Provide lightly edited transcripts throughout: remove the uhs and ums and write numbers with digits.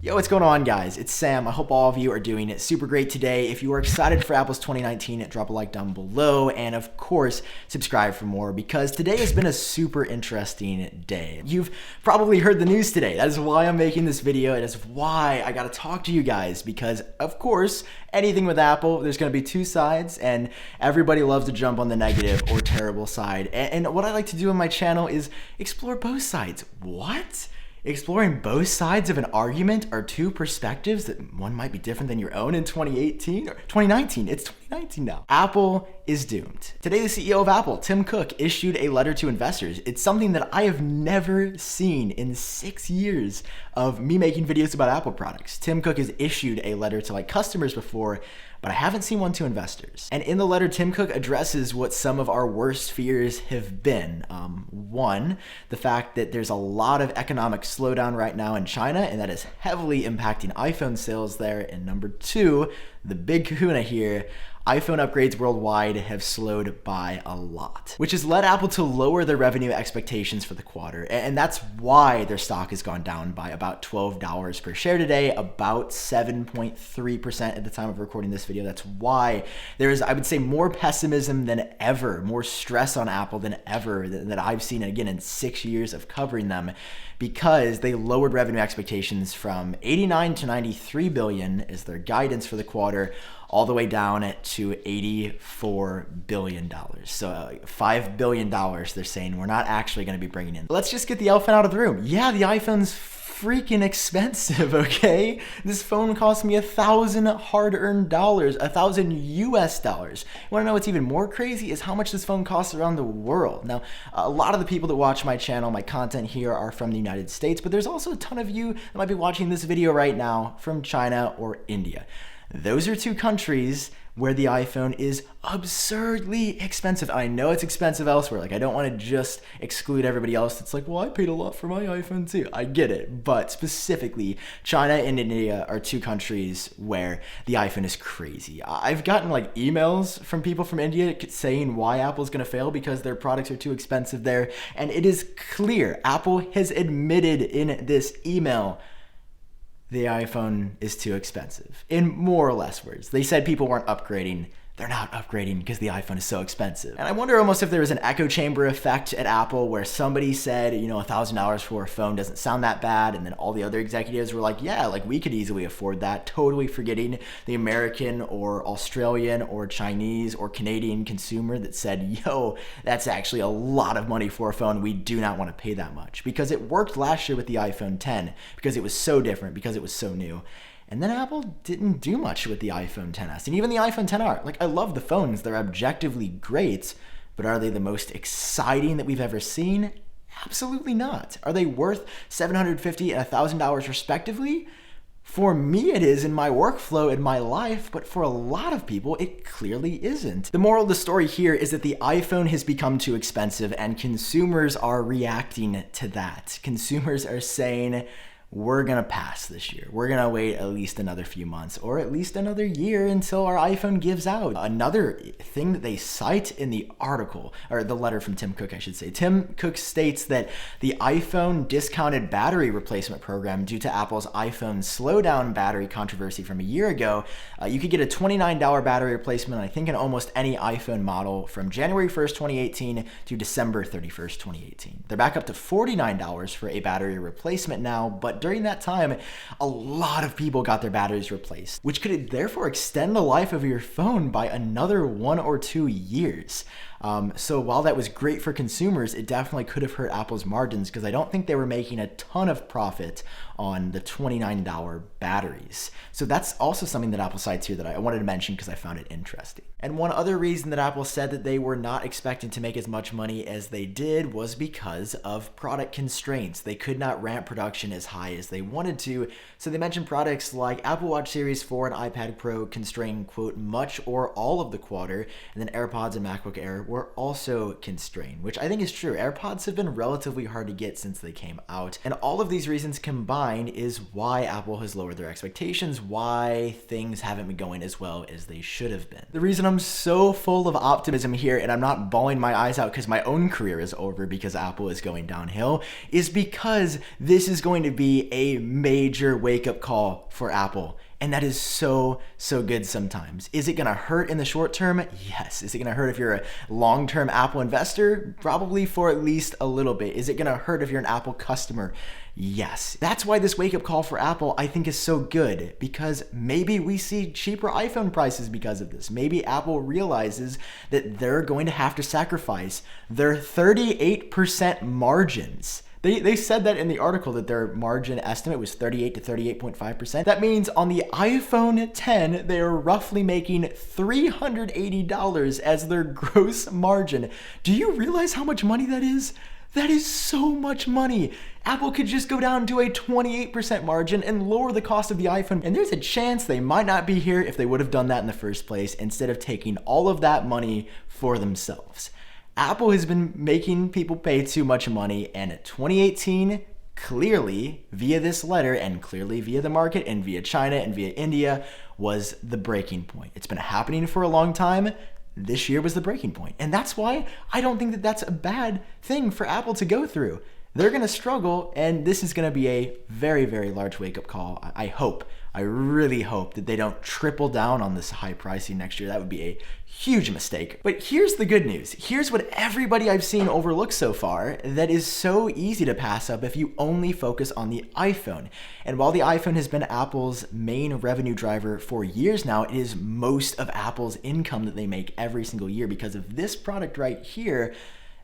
Yo, what's going on, guys? It's Sam. I hope all of you are doing it super great today. If you are excited for Apple's 2019, drop a like down below, and of course, subscribe for more, because today has been a super interesting day. You've probably heard the news today. That is why I'm making this video. It is why I gotta talk to you guys, because of course, anything with Apple, there's gonna be two sides, and everybody loves to jump on the negative or terrible side. And what I like to do on my channel is explore both sides. What? Exploring both sides of an argument are two perspectives that one might be different than your own in 2018 or 2019. It's 2019 now. Apple is doomed. Today, the CEO of Apple, Tim Cook, issued a letter to investors. It's something that I have never seen in 6 years of me making videos about Apple products. Tim Cook has issued a letter to customers before, but I haven't seen one to investors. And in the letter, Tim Cook addresses what some of our worst fears have been. One, the fact that there's a lot of economic slowdown right now in China, and that is heavily impacting iPhone sales there. And number two, the big kahuna here, iPhone upgrades worldwide have slowed by a lot, which has led Apple to lower their revenue expectations for the quarter. And that's why their stock has gone down by about $12 per share today, about 7.3% at the time of recording this video. That's why there is, I would say, more pessimism than ever, more stress on Apple than ever that I've seen, again, in 6 years of covering them, because they lowered revenue expectations from 89 to 93 billion as their guidance for the quarter, all the way down to $84 billion. So $5 billion they're saying we're not actually going to be bringing in. Let's just get the elephant out of the room. Yeah, the iPhone's freaking expensive, okay? This phone cost me 1,000 hard-earned dollars, 1,000 US dollars. You wanna know what's even more crazy is how much this phone costs around the world. Now, a lot of the people that watch my channel, my content here, are from the United States, but there's also a ton of you that might be watching this video right now from China or India. Those are two countries where the iPhone is absurdly expensive. I know it's expensive elsewhere. I don't want to just exclude everybody else that's like, well, I paid a lot for my iPhone too. I get it. But specifically, China and India are two countries where the iPhone is crazy. I've gotten emails from people from India saying why Apple's going to fail because their products are too expensive there. And it is clear, Apple has admitted in this email, the iPhone is too expensive, in more or less words. They said people weren't upgrading. They're not upgrading because the iPhone is so expensive. And I wonder almost if there was an echo chamber effect at Apple where somebody said, $1,000 for a phone doesn't sound that bad. And then all the other executives were like, yeah, we could easily afford that. Totally forgetting the American or Australian or Chinese or Canadian consumer that said, yo, that's actually a lot of money for a phone. We do not want to pay that much, because it worked last year with the iPhone 10 because it was so different, because it was so new. And then Apple didn't do much with the iPhone XS and even the iPhone XR. I love the phones. They're objectively great, but are they the most exciting that we've ever seen? Absolutely not. Are they worth $750 and $1,000 respectively? For me, it is in my workflow in my life, but for a lot of people, it clearly isn't. The moral of the story here is that the iPhone has become too expensive, and consumers are reacting to that. Consumers are saying, we're gonna pass this year. We're gonna wait at least another few months or at least another year until our iPhone gives out. Another thing that they cite in the article, or the letter from Tim Cook, I should say, Tim Cook states that the iPhone discounted battery replacement program, due to Apple's iPhone slowdown battery controversy from a year ago, you could get a $29 battery replacement, I think, in almost any iPhone model from January 1st, 2018 to December 31st, 2018. They're back up to $49 for a battery replacement now, but during that time, a lot of people got their batteries replaced, which could therefore extend the life of your phone by another 1 or 2 years. So while that was great for consumers, it definitely could have hurt Apple's margins, because I don't think they were making a ton of profit on the $29 batteries. So that's also something that Apple cites here that I wanted to mention because I found it interesting. And one other reason that Apple said that they were not expecting to make as much money as they did was because of product constraints. They could not ramp production as high as they wanted to. So they mentioned products like Apple Watch Series 4 and iPad Pro constraining, quote, much or all of the quarter, and then AirPods and MacBook Air were also constrained, which I think is true. AirPods have been relatively hard to get since they came out. And all of these reasons combined is why Apple has lowered their expectations, why things haven't been going as well as they should have been. The reason I'm so full of optimism here, and I'm not bawling my eyes out because my own career is over because Apple is going downhill, is because this is going to be a major wake-up call for Apple. And that is so good sometimes. Is it gonna hurt in the short term? Yes. Is it gonna hurt if you're a long-term Apple investor? Probably for at least a little bit. Is it gonna hurt if you're an Apple customer? Yes. That's why this wake-up call for Apple I think is so good, because maybe we see cheaper iPhone prices because of this. Maybe Apple realizes that they're going to have to sacrifice their 38% margins. They said that in the article that their margin estimate was 38 to 38.5%. That means on the iPhone 10, they are roughly making $380 as their gross margin. Do you realize how much money that is? That is so much money. Apple could just go down to a 28% margin and lower the cost of the iPhone. And there's a chance they might not be here if they would have done that in the first place instead of taking all of that money for themselves. Apple has been making people pay too much money, and 2018, clearly via this letter and clearly via the market and via China and via India, was the breaking point. It's been happening for a long time. This year was the breaking point. And that's why I don't think that that's a bad thing for Apple to go through. They're going to struggle, and this is going to be a very large wake-up call. I really hope that they don't triple down on this high pricing next year. That would be a huge mistake. But here's the good news. Here's what everybody I've seen overlook so far that is so easy to pass up if you only focus on the iPhone. And while the iPhone has been Apple's main revenue driver for years now, it is most of Apple's income that they make every single year because of this product right here.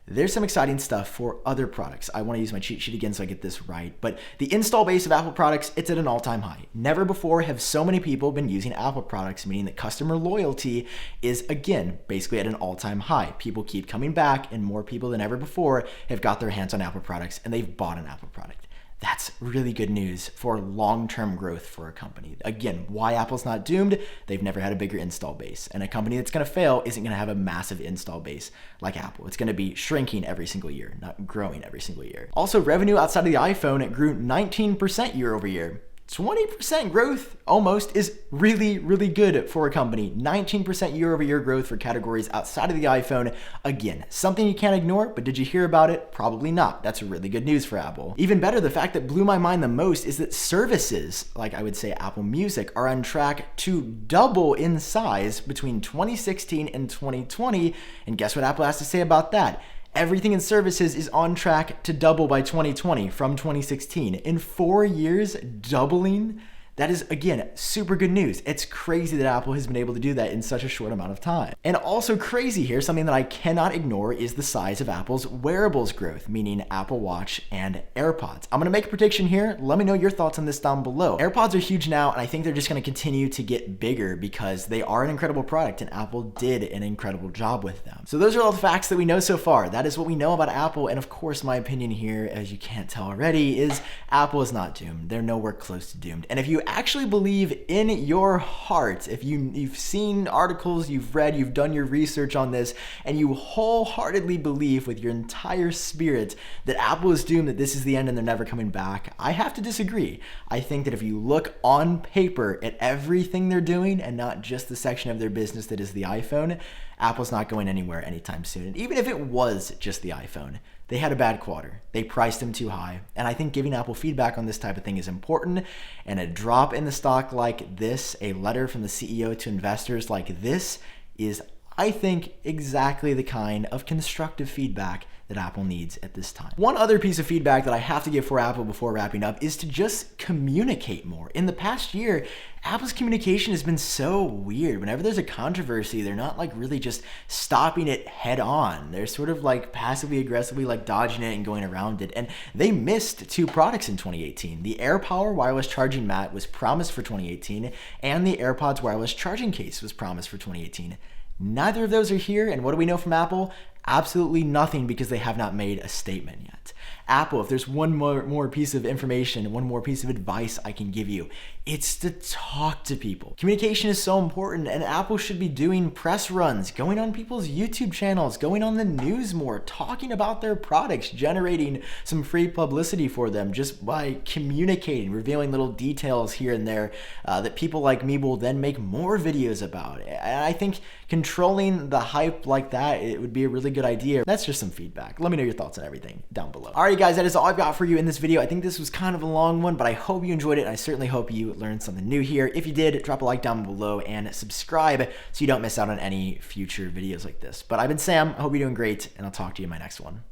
There's some exciting stuff for other products. I want to use my cheat sheet again so I get this right. But the install base of Apple products, it's at an all-time high. Never before have so many people been using Apple products, meaning that customer loyalty is, again, basically at an all-time high. People keep coming back, and more people than ever before have got their hands on Apple products, and they've bought an Apple product. That's really good news for long-term growth for a company. Again, why Apple's not doomed? They've never had a bigger install base. And a company that's going to fail isn't going to have a massive install base like Apple. It's going to be shrinking every single year, not growing every single year. Also, revenue outside of the iPhone, it grew 19% year over year. 20% growth almost is really good for a company. 19% year over year growth for categories outside of the iPhone. Again, something you can't ignore, but did you hear about it? Probably not. That's really good news for Apple. Even better, the fact that blew my mind the most is that services, like I would say Apple Music, are on track to double in size between 2016 and 2020. And guess what Apple has to say about that? Everything in services is on track to double by 2020 from 2016. In 4 years, doubling? That is, again, super good news. It's crazy that Apple has been able to do that in such a short amount of time. And also crazy here, something that I cannot ignore, is the size of Apple's wearables growth, meaning Apple Watch and AirPods. I'm gonna make a prediction here. Let me know your thoughts on this down below. AirPods are huge now, and I think they're just gonna continue to get bigger because they are an incredible product, and Apple did an incredible job with them. So those are all the facts that we know so far. That is what we know about Apple, and of course, my opinion here, as you can't tell already, is Apple is not doomed. They're nowhere close to doomed. And if you actually believe in your heart, if you've seen articles, you've read, you've done your research on this, and you wholeheartedly believe with your entire spirit that Apple is doomed, that this is the end and they're never coming back, I have to disagree. I think that if you look on paper at everything they're doing and not just the section of their business that is the iPhone, Apple's not going anywhere anytime soon. And even if it was just the iPhone, they had a bad quarter. They priced them too high. And I think giving Apple feedback on this type of thing is important. And a drop in the stock like this, a letter from the CEO to investors like this, is, I think, exactly the kind of constructive feedback that Apple needs at this time. One other piece of feedback that I have to give for Apple before wrapping up is to just communicate more. In the past year, Apple's communication has been so weird. Whenever there's a controversy, they're not like really just stopping it head on. They're sort of like passively aggressively like dodging it and going around it. And they missed 2 products in 2018. The AirPower wireless charging mat was promised for 2018, and the AirPods wireless charging case was promised for 2018. Neither of those are here, and what do we know from Apple? Absolutely nothing, because they have not made a statement yet. Apple, if there's one more piece of information, one more piece of advice I can give you, it's to talk to people. Communication is so important, and Apple should be doing press runs, going on people's YouTube channels, going on the news more, talking about their products, generating some free publicity for them just by communicating, revealing little details here and there that people like me will then make more videos about. And I think controlling the hype like that, it would be a really good idea. That's just some feedback. Let me know your thoughts on everything down below. All right, guys, that is all I've got for you in this video. I think this was kind of a long one, but I hope you enjoyed it, and I certainly hope you learned something new here. If you did, drop a like down below and subscribe so you don't miss out on any future videos like this. But I've been Sam. I hope you're doing great, and I'll talk to you in my next one.